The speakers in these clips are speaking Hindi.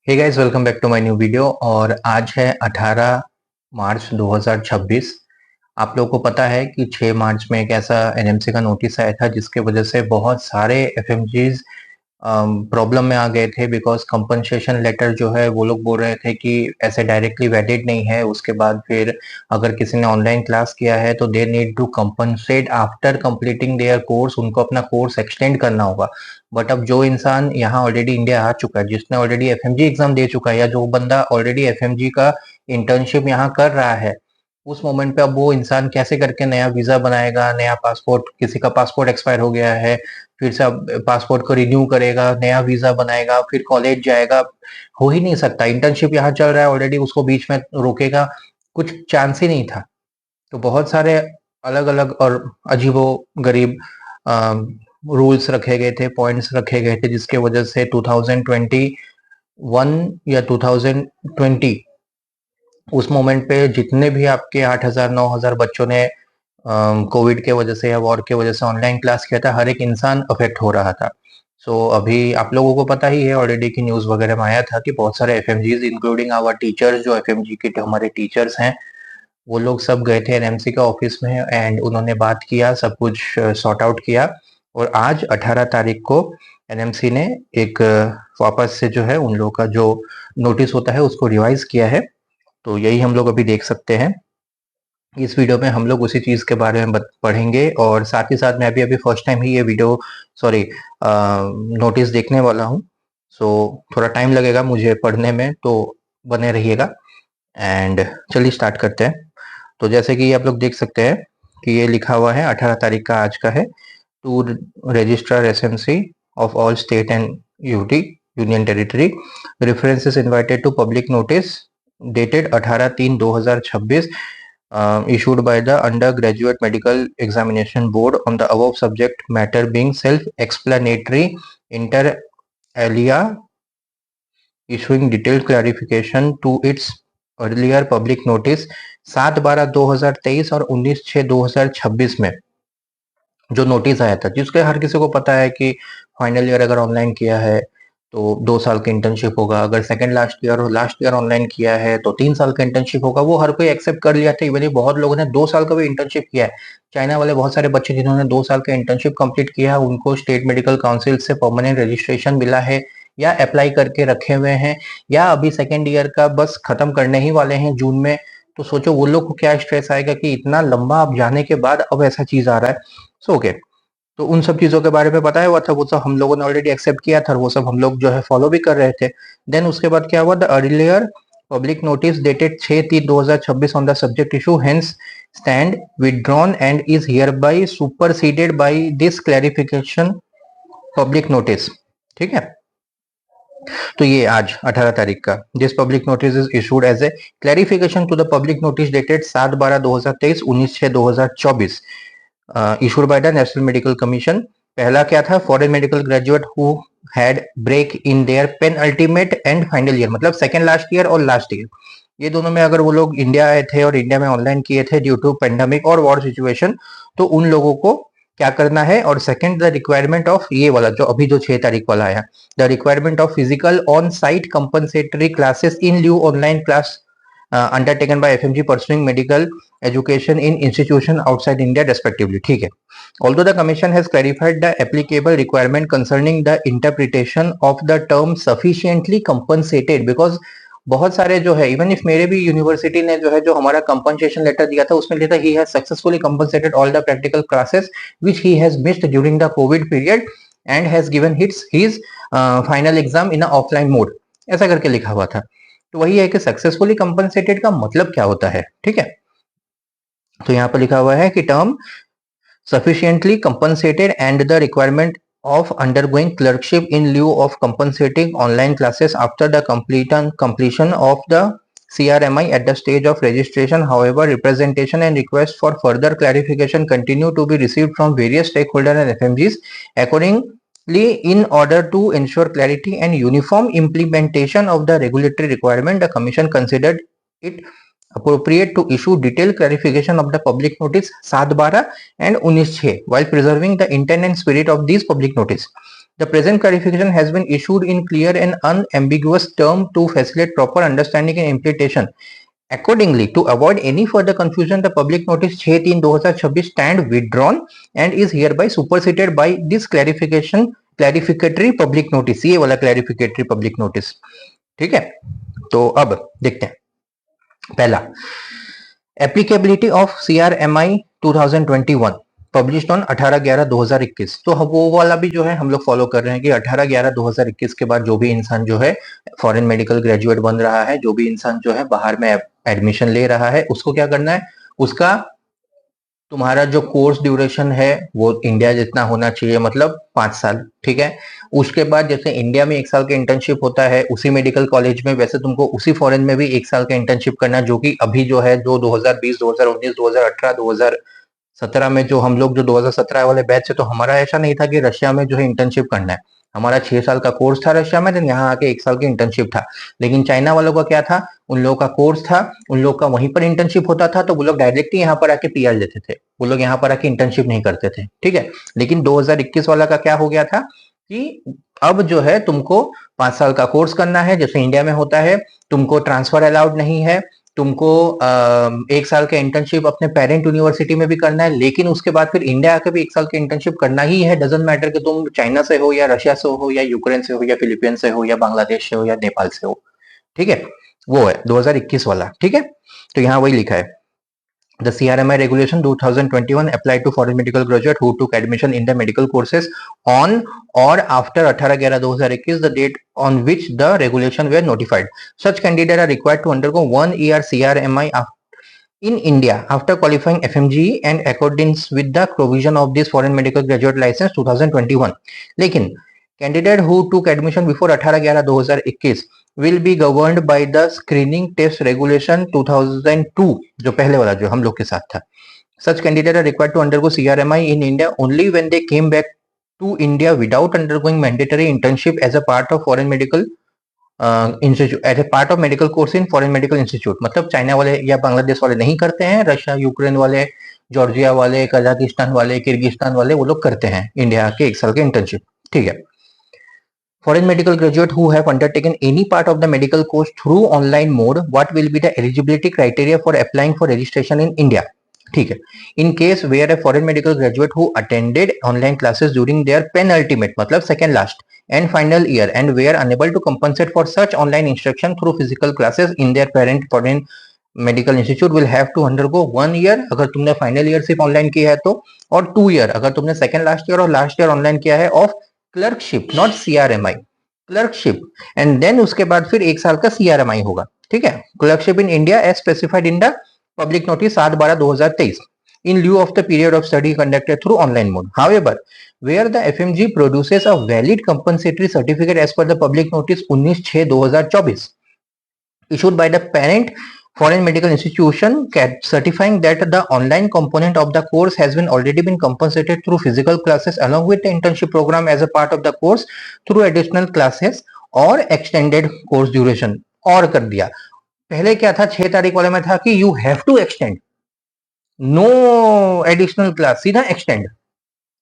Hey guys, welcome back to my new video. और आज है 18 मार्च 2026। आप लोगों को पता है कि 6 मार्च में एक ऐसा एनएमसी का नोटिस आया था जिसके वजह से बहुत सारे एफएमजीज प्रॉब्लम में आ गए थे, बिकॉज कंपनसेशन लेटर जो है वो लोग बोल रहे थे कि ऐसे डायरेक्टली वैलिड नहीं है। उसके बाद फिर अगर किसी ने ऑनलाइन क्लास किया है तो they need to compensate after completing their course, उनको अपना कोर्स एक्सटेंड करना होगा। बट अब जो इंसान यहाँ ऑलरेडी इंडिया आ चुका है, जिसने ऑलरेडी एफएमजी एग्जाम दे चुका है, या जो बंदा ऑलरेडी एफएमजी का इंटर्नशिप यहाँ कर रहा है, उस मोमेंट पे अब वो इंसान कैसे करके नया वीजा बनाएगा, नया पासपोर्ट, किसी का पासपोर्ट एक्सपायर हो गया है, फिर से अब पासपोर्ट को रिन्यू करेगा, नया वीजा बनाएगा, फिर कॉलेज जाएगा। हो ही नहीं सकता। इंटर्नशिप यहाँ चल रहा है ऑलरेडी, उसको बीच में रोकेगा कुछ चांस ही नहीं था। तो बहुत सारे अलग अलग और अजीबो गरीब रूल्स रखे गए थे, पॉइंट्स रखे गए थे, जिसके वजह से 2021 या 2020 उस मोमेंट पे जितने भी आपके 8,000 9,000 बच्चों ने कोविड के वजह से या वॉर के वजह से ऑनलाइन क्लास किया था, हर एक इंसान अफेक्ट हो रहा था। सो अभी आप लोगों को पता ही है ऑलरेडी की न्यूज वगैरह में आया था कि बहुत सारे एफएमजीज इंक्लूडिंग आवर टीचर्स, जो एफएमजी के हमारे टीचर्स हैं, वो लोग सब गए थे एनएमसी का ऑफिस में एंड उन्होंने बात किया, सब कुछ सॉर्ट आउट किया। और आज 18 तारीख को एनएमसी ने एक वापस से जो है उन लोगों का जो नोटिस होता है उसको रिवाइज किया है। तो यही हम लोग अभी देख सकते हैं। इस वीडियो में हम लोग उसी चीज के बारे में पढ़ेंगे, और साथ ही साथ मैं भी अभी फर्स्ट टाइम ही ये वीडियो सॉरी नोटिस देखने वाला हूँ। सो थोड़ा टाइम लगेगा मुझे पढ़ने में, तो बने रहिएगा। एंड चलिए स्टार्ट करते हैं। तो जैसे कि आप लोग देख सकते हैं कि ये लिखा हुआ है 18 तारीख का आज का है। To registrar SMC of all state and UT union territory, references invited to public notice dated 18/3/2026 issued by the undergraduate medical examination board on the above subject matter being self-explanatory, inter alia issuing detailed clarification to its earlier public notice 7/12/2023 और 19/6/2026 में जो नोटिस आया था, जिसके हर किसी को पता है कि फाइनल ईयर अगर ऑनलाइन किया है तो 2 साल की इंटर्नशिप होगा, अगर सेकंड लास्ट ईयर ऑनलाइन किया है तो 3 साल का इंटर्नशिप होगा। वो हर कोई एक्सेप्ट कर लिया था। इवन बहुत लोगों ने 2 साल का भी इंटर्नशिप किया है। चाइना वाले बहुत सारे बच्चे जिन्होंने 2 साल का इंटर्नशिप कंप्लीट किया है, उनको स्टेट मेडिकल काउंसिल से परमानेंट रजिस्ट्रेशन मिला है, या अप्लाई करके रखे हुए हैं, या अभी सेकेंड ईयर का बस खत्म करने ही वाले हैं जून में। तो सोचो वो लोग को क्या स्ट्रेस आएगा कि इतना लंबा अब जाने के बाद अब ऐसा चीज आ रहा है। सो ओके, तो उन सब चीजों के बारे में बताया हुआ था, वो सब हम लोगों ने ऑलरेडी एक्सेप्ट किया था, और वो सब हम लोग जो है फॉलो भी कर रहे थे। देन उसके बाद क्या हुआ, the earlier public notice dated 6/3/2026 on the subject issue hence stand withdrawn and is hereby superseded by this clarification public notice. ठीक है, तो ये आज 18 तारीख का, this public notice is issued as a clarification to the public notice dated 7/12/2023 19/6/2024 issued by the National Medical Commission. पहला क्या था, foreign medical graduate who had break in their penultimate and final year, मतलब सेकेंड लास्ट ईयर और लास्ट ईयर, ये दोनों में अगर वो लोग इंडिया आए थे और इंडिया में ऑनलाइन किए थे ड्यू टू पेंडेमिक और वॉर सिचुएशन, तो उन लोगों को क्या करना है। और सेकंड, द रिक्वायरमेंट ऑफ, ये वाला जो अभी जो 6 तारीख वाला आया, the requirement of physical on site compensatory classes in lieu online class undertaken by FMG pursuing medical education in institution outside India respectively. ठीक है, although the commission has clarified the applicable requirement concerning the interpretation of the term sufficiently compensated, because बहुत सारे जो है, इवन इफ मेरे भी यूनिवर्सिटी ने जो है जो हमारा कंपनसेशन लेटर दिया था उसमें लिखा he has successfully compensated all the practical classes which he has missed during the Covid period and has given his final exam in offline mode, ऐसा करके लिखा हुआ था। तो वही है कि सक्सेसफुली कंपनसेटेड का मतलब क्या होता है। ठीक है, तो यहाँ पर लिखा हुआ है कि term sufficiently compensated and the requirement of undergoing clerkship in lieu of compensating online classes after the completion of the CRMI at the stage of registration. However, representation and requests for further clarification continue to be received from various stakeholders and FMGs. Accordingly, in order to ensure clarity and uniform implementation of the regulatory requirement, the Commission considered it appropriate to issue detailed clarification of the public notice 7/12 and 19/6 while preserving the intent and spirit of these public notice. The present clarification has been issued in clear and unambiguous term to facilitate proper understanding and implementation. Accordingly, to avoid any further confusion, the public notice 6/3/2026 stand withdrawn and is hereby superseded by this clarificatory public notice. ये वाला clarificatory public notice, ठीक है। तो अब देखते हैं पहला, applicability of CRMI 2021 published on 18/11/2021। तो वो वाला भी जो है हम लोग फॉलो कर रहे हैं कि 18/11/2021 के बाद जो भी इंसान जो है फॉरेन मेडिकल ग्रेजुएट बन रहा है, जो भी इंसान जो है बाहर में एडमिशन ले रहा है, उसको क्या करना है, उसका तुम्हारा जो कोर्स ड्यूरेशन है वो इंडिया जितना होना चाहिए, मतलब 5 साल, ठीक है। उसके बाद जैसे इंडिया में 1 साल का इंटर्नशिप होता है उसी मेडिकल कॉलेज में, वैसे तुमको उसी फॉरेन में भी 1 साल का इंटर्नशिप करना, जो कि अभी जो है जो 2020, 2019, 2018, 2017 में जो हम लोग जो 2017 वाले बैच से, तो हमारा ऐसा नहीं था कि रशिया में जो है इंटर्नशिप करना है। हमारा 6 साल का कोर्स था रशिया में, यहाँ आके 1 साल की इंटर्नशिप था। लेकिन चाइना वालों का क्या था, उन लोगों का कोर्स था, उन लोग का वहीं पर इंटर्नशिप होता था, तो वो लोग डायरेक्टली यहाँ पर आके PR लेते थे, वो लोग यहाँ पर आके इंटर्नशिप नहीं करते थे, ठीक है। लेकिन 2021 वाला का क्या हो गया था कि अब जो है तुमको 5 साल का कोर्स करना है, जैसे इंडिया में होता है, तुमको ट्रांसफर अलाउड नहीं है, तुमको 1 साल का इंटर्नशिप अपने पेरेंट यूनिवर्सिटी में भी करना है, लेकिन उसके बाद फिर इंडिया आके भी 1 साल का इंटर्नशिप करना ही है। डजंट मैटर कि तुम चाइना से हो या रशिया से हो या यूक्रेन से हो या फिलीपीन से हो या बांग्लादेश से हो या नेपाल से हो, ठीक है। वो है 2021 वाला, ठीक है। तो यहाँ वही लिखा है, The CRMI regulation 2021 applied to foreign medical graduate who took admission in the medical courses on or after 18/11/2021, the date on which the regulation were notified. Such candidates are required to undergo 1 year CRMI in India after qualifying FMGE and accordance with the provision of this foreign medical graduate license 2021. लेकिन candidate who took admission before 18/11/2021 will be governed by the screening test regulation 2002, जो पहले वाला जो हम लोग के साथ था। Such candidates are required to undergo CRMI in India only when they came back to India without undergoing mandatory internship as a part of foreign medical institute, as a part of medical course in foreign medical institute. मतलब चाइना वाले या बांग्लादेश वाले नहीं करते हैं, रशिया यूक्रेन वाले, जॉर्जिया वाले, कजाकिस्तान वाले, किर्गिस्तान वाले, वो लोग करते हैं इंडिया के 1 साल के इंटर्नशिप, ठीक है। Foreign medical graduate who have undertaken any part of the medical course through online mode, what will be the eligibility criteria for applying for registration in India? ठीक है। In case where a foreign medical graduate who attended online classes during their penultimate, मतलब second last and final year and were unable to compensate for such online instruction through physical classes in their parent foreign medical institute will have to undergo 1 year अगर तुमने फाइनल ईयर सिर्फ ऑनलाइन किया है तो, और 2 ईयर अगर तुमने सेकंड लास्ट ईयर और लास्ट ईयर ऑनलाइन किया है, of clerkship, not CRMI, clerkship. And then उसके बाद फिर 1 साल का CRMI होगा, ठीक है। Clerkship in India as specified in the public notice 7/12/2023 in lieu of the period of study conducted through online mode. However, where the FMG produces a valid compensatory certificate as per the public notice 19/6/2024 issued by the parent foreign medical institution certifying that the online component of the course has been already been compensated through physical classes along with the internship program as a part of the course through additional classes or extended course duration, और कर दिया। पहले क्या था, 6 तारीख वाले में था कि you have to extend, no additional class, सीधा एक्सटेंड।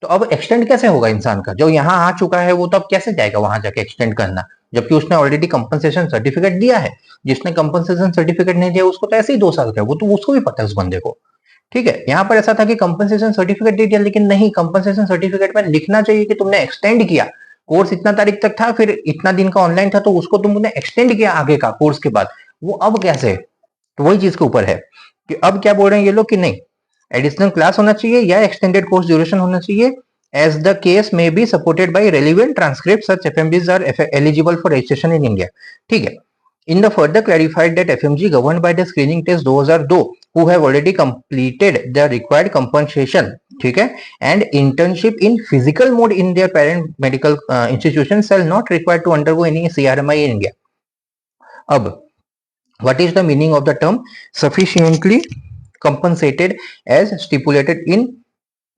तो अब एक्सटेंड कैसे होगा इंसान का, जो यहाँ आ चुका है वो तो अब कैसे जाएगा वहां जाके एक्सटेंड करना, जबकि उसने ऑलरेडी कंपनसेशन सर्टिफिकेट दिया है। जिसने कंपनसेशन सर्टिफिकेट नहीं दिया उसको तो ऐसे ही 2 साल का, वो तो उसको भी पता है उस बंदे को, ठीक है। यहाँ पर ऐसा था कि कंपनसेशन सर्टिफिकेट दे दिया, लेकिन नहीं, कंपनसेशन सर्टिफिकेट में लिखना चाहिए कि तुमने एक्सटेंड किया, कोर्स इतना तारीख तक था, फिर इतना दिन का ऑनलाइन था, तो उसको तुमने एक्सटेंड किया आगे का कोर्स के बाद, वो अब कैसे। तो वही चीज के ऊपर है कि अब क्या बोल रहे हैं ये लोग कि नहीं, एडिशनल क्लास होना चाहिए या एक्सटेंडेड कोर्स ड्यूरेशन होना चाहिए, as the case may be supported by relevant transcripts. Such FMGs are eligible for registration in India, ठीक है। In the further clarified that FMG governed by the screening test 2002 who have already completed the required compensation, ठीक है, and internship in physical mode in their parent medical institution shall not required to undergo any CRMI in India. अब what is the meaning of the term sufficiently compensated as stipulated in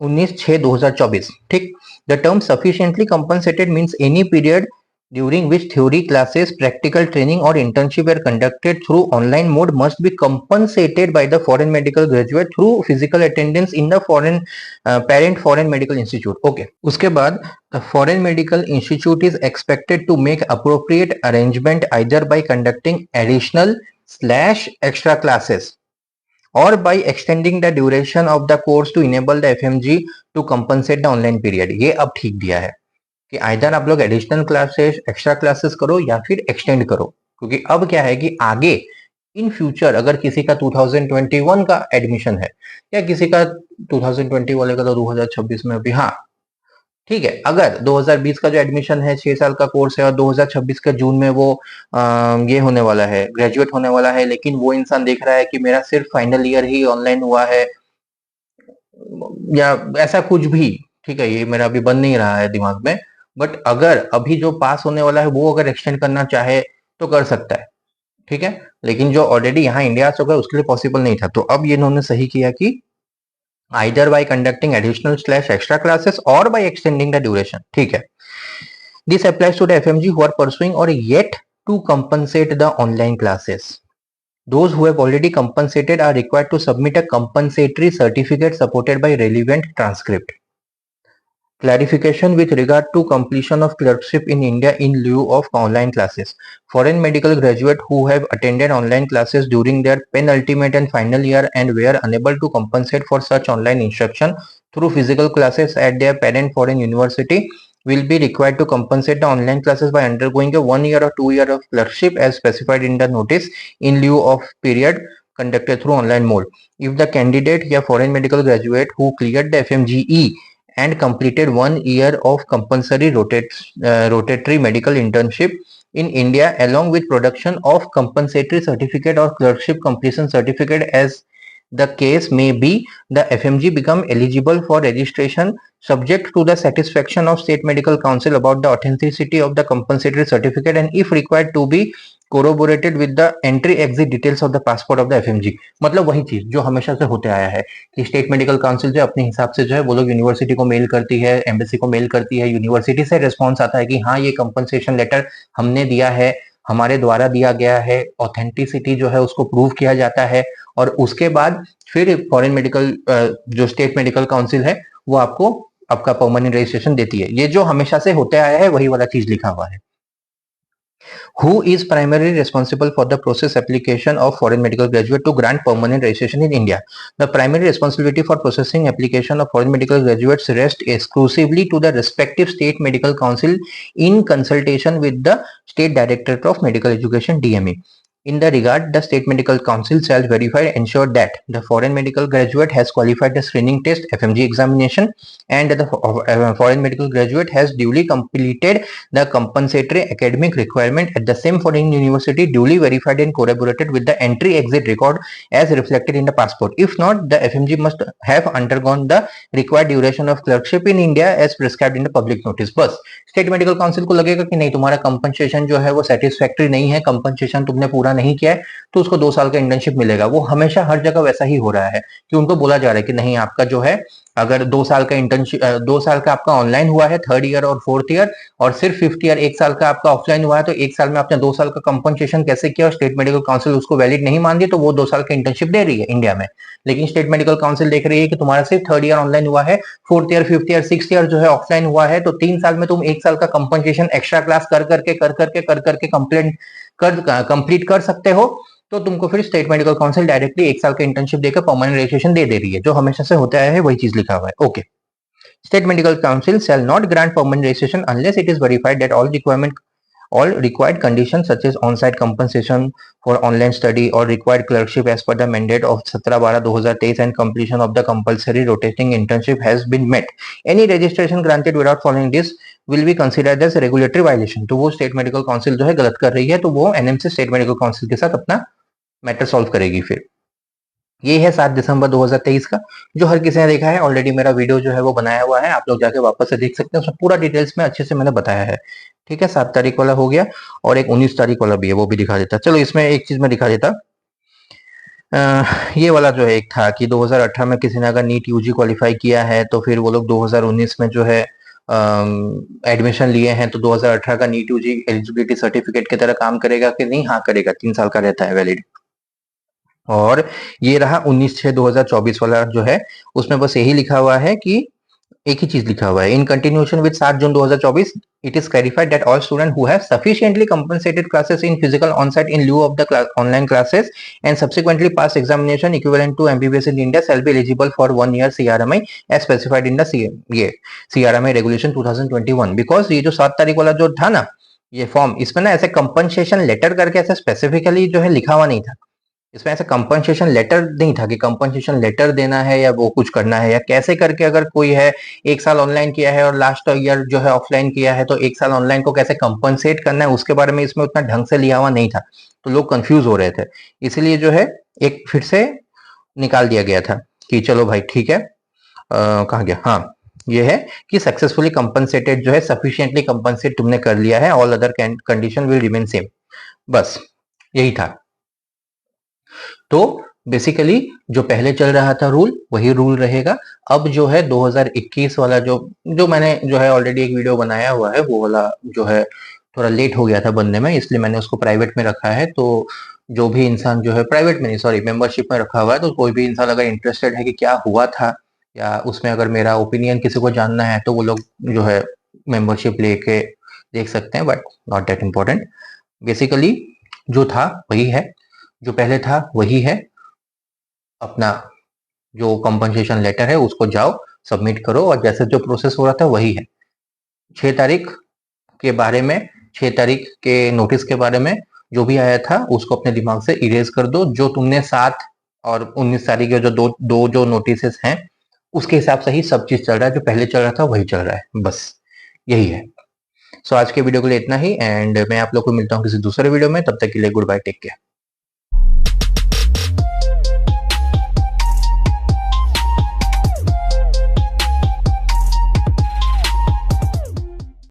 19/6/2024, ठीक। The term sufficiently compensated means any period during which theory classes, practical training or internship were conducted through online mode must be compensated by the foreign medical graduate through physical attendance in the parent foreign medical institute. Okay. उसके बाद the foreign medical institute is expected to make appropriate arrangement either by conducting additional / extra classes or by extending the duration of the course to enable the FMG to compensate the online period. ये अब ठीक दिया है कि आइदर आप लोग एडिशनल क्लासेस एक्स्ट्रा क्लासेस करो या फिर एक्सटेंड करो, क्योंकि अब क्या है कि आगे इन फ्यूचर अगर किसी का 2021 का एडमिशन है या किसी का 2020 वाले का तो 2026 में अभी, हाँ ठीक है, अगर 2020 का जो एडमिशन है 6 साल का कोर्स है और 2026 के जून में वो ये होने वाला है, ग्रेजुएट होने वाला है, लेकिन वो इंसान देख रहा है कि मेरा सिर्फ फाइनल ईयर ही ऑनलाइन हुआ है या ऐसा कुछ भी, ठीक है, ये मेरा अभी बन नहीं रहा है दिमाग में, बट अगर अभी जो पास होने वाला है वो अगर एक्सटेंड करना चाहे तो कर सकता है, ठीक है, लेकिन जो ऑलरेडी यहाँ इंडिया से होगा उसके लिए पॉसिबल नहीं था। तो अब ये इन्होंने सही किया कि either by conducting additional / extra classes और बाय एक्सटेंडिंग द ड्यूरेशन, ठीक है। This applies to the FMG who are pursuing और yet to compensate the online classes. Those who have already compensated are required to submit a compensatory certificate supported by relevant transcript. Clarification with regard to completion of clerkship in India in lieu of online classes. Foreign medical graduates who have attended online classes during their penultimate and final year and were unable to compensate for such online instruction through physical classes at their parent foreign university will be required to compensate the online classes by undergoing a 1 year or 2 year of clerkship as specified in the notice in lieu of period conducted through online mode. If the candidate या foreign medical graduate who cleared the FMGE and completed 1 year of compulsory rotatory medical internship in India along with production of compensatory certificate or clerkship completion certificate as the case may be, the FMG become eligible for registration subject to the satisfaction of State Medical Council about the authenticity of the compensatory certificate and if required to be corroborated with the entry exit details of the passport of the FMG। मतलब वही चीज जो हमेशा से होते आया है कि स्टेट मेडिकल काउंसिल जो अपने हिसाब से जो है वो लोग यूनिवर्सिटी को मेल करती है, एम्बेसी को मेल करती है, यूनिवर्सिटी से रिस्पॉन्स आता है कि हाँ ये कंपनसेशन लेटर हमने दिया है, हमारे द्वारा दिया गया है, ऑथेंटिसिटी जो है उसको प्रूव किया जाता है और उसके बाद फिर फॉरेन मेडिकल जो स्टेट मेडिकल काउंसिल है वो आपको आपका परमानेंट रजिस्ट्रेशन देती है। ये जो हमेशा से होते आया है वही वाला चीज लिखा हुआ है। Who is primarily responsible for the process application of foreign medical graduate to grant permanent registration in India? The primary responsibility for processing application of foreign medical graduates rests exclusively to the respective state medical council in consultation with the State Directorate of Medical Education (DME). In the regard, the State Medical Council shall verify and ensure that the foreign medical graduate has qualified the screening test (FMG) examination and the foreign medical graduate has duly completed the compensatory academic requirement at the same foreign university duly verified and corroborated with the entry exit record as reflected in the passport. If not, the FMG must have undergone the required duration of clerkship in India as prescribed in the public notice. बस स्टेट मेडिकल काउंसिल को लगेगा कि नहीं तुम्हारा कंपनसेशन जो है वो सेटिस्फैक्टरी नहीं है, कंपनसेशन तुमने पूरा नहीं किया है, तो उसको 2 साल का इंटर्नशिप मिलेगा। वो हमेशा हर जगह वैसा ही हो रहा है कि उनको बोला जा रहा है कि नहीं आपका जो है अगर 2 साल का इंटर्नशिप 2 साल का आपका ऑनलाइन हुआ है 3rd ईयर और 4th ईयर और सिर्फ 5th ईयर 1 साल का आपका ऑफलाइन हुआ है तो 1 साल में आपने 2 साल का कंपनसेशन कैसे किया और स्टेट मेडिकल काउंसिल उसको वैलिड नहीं मान रही तो वो 2 साल का इंटर्नशिप दे रही है इंडिया में। लेकिन स्टेट मेडिकल काउंसिल देख रही है कि तुम्हारा सिर्फ 3rd ईयर ऑनलाइन हुआ है, 4th year 5th year 6th year जो है ऑफलाइन हुआ है, तो 3 साल में तुम 1 साल का कंपनसेशन एक्स्ट्रा क्लास कर करके कंप्लीट कर सकते हो, तो तुमको फिर स्टेट मेडिकल काउंसिल डायरेक्टली 1 साल का इंटर्नशिप देकर परमानेंट रजिस्ट्रेशन दे रही है। जो हमेशा से होता आया है वही चीज लिखा हुआ है। Okay, State Medical Council shall not grant permanent registration unless it is verified that all required conditions such as on-site compensation for online study or required clerkship as per the mandate of 17/12/2023 and completion of the compulsory rotating internship has been met. Any registration granted without following this will be considered as regulatory violation. तो वो स्टेट मेडिकल काउंसिल जो है गलत कर रही है, तो वो एनएमसी स्टेट मेडिकल काउंसिल के साथ अपना मैटर सॉल्व करेगी। फिर ये है 7 दिसंबर 2023 का, जो हर किसी ने देखा है। ऑलरेडी मेरा वीडियो जो है वो बनाया हुआ है, आप लोग जाके वापस से देख सकते हैं, उसमें पूरा डिटेल्स में अच्छे से मैंने बताया है। ठीक है, 7 तारीख वाला हो गया और एक 19 तारीख वाला भी है, वो भी दिखा देता। चलो इसमें एक चीज में दिखा देता, ये वाला जो है एक था कि 2018 में किसी ने अगर नीट यूजी क्वालिफाई किया है तो फिर वो लोग 2019 में जो है एडमिशन लिए हैं तो 2018 का नीट यूजी एलिजिबिलिटी सर्टिफिकेट की तरह काम करेगा कि नहीं? हाँ करेगा, 3 साल का रहता है वैलिड। और ये रहा 19/6/2024 वाला जो है, उसमें बस यही लिखा हुआ है कि एक ही चीज लिखा हुआ है, in continuation with 7 June 2024 it is clarified that all student who have sufficiently compensated classes in physical on-site in lieu of the online classes and subsequently passed examination equivalent to MBBS in India shall be eligible for 1 year CRMI as specified in the ये CRMI रेगुलेशन 2021। बिकॉज ये जो 7 तारीख वाला जो था ना ये फॉर्म, इसमें ना ऐसे कंपनसेशन लेटर करके ऐसे स्पेसिफिकली जो है लिखा हुआ नहीं था। इसमें ऐसा कंपनसेशन लेटर नहीं था कि कंपनसेशन लेटर देना है या वो कुछ करना है, या कैसे करके अगर कोई है 1 साल ऑनलाइन किया है और लास्ट ईयर जो है ऑफलाइन किया है, तो 1 साल ऑनलाइन को कैसे कंपनसेट करना है उसके बारे में इसमें उतना ढंग से लिया हुआ नहीं था, तो लोग कंफ्यूज हो रहे थे। इसीलिए जो है एक फिर से निकाल दिया गया था कि चलो भाई ठीक है, कहाँ गया, हाँ ये है कि सक्सेसफुली कंपनसेटेड जो है, सफिशिएंटली कंपनसेट तुमने कर लिया है, all other condition will remain same. बस यही था। तो बेसिकली जो पहले चल रहा था रूल वही रूल रहेगा। अब जो है 2021 वाला जो मैंने जो है ऑलरेडी एक वीडियो बनाया हुआ है, वो वाला जो है थोड़ा लेट हो गया था बनने में, इसलिए मैंने उसको प्राइवेट में रखा है। तो जो भी इंसान जो है, प्राइवेट में नहीं सॉरी मेंबरशिप में रखा हुआ है, तो कोई भी इंसान अगर इंटरेस्टेड है कि क्या हुआ था या उसमें अगर मेरा ओपिनियन किसी को जानना है तो वो लोग जो है मेंबरशिप लेके देख सकते हैं, but not that important. Basically जो था वही है, जो पहले था वही है। अपना जो कंपनसेशन लेटर है उसको जाओ सबमिट करो, और जैसे जो प्रोसेस हो रहा था वही है। 6 तारीख के बारे में, 6 तारीख के नोटिस के बारे में जो भी आया था उसको अपने दिमाग से इरेज कर दो। जो तुमने 7 और 19 तारीख के जो दो जो नोटिस हैं उसके हिसाब से ही सब चीज चल रहा है, जो पहले चल रहा था वही चल रहा है, बस यही है। सो आज के वीडियो के लिए इतना ही, एंड मैं आप लोग को मिलता हूँ किसी दूसरे वीडियो में। तब तक के लिए गुड बाय, टेक केयर।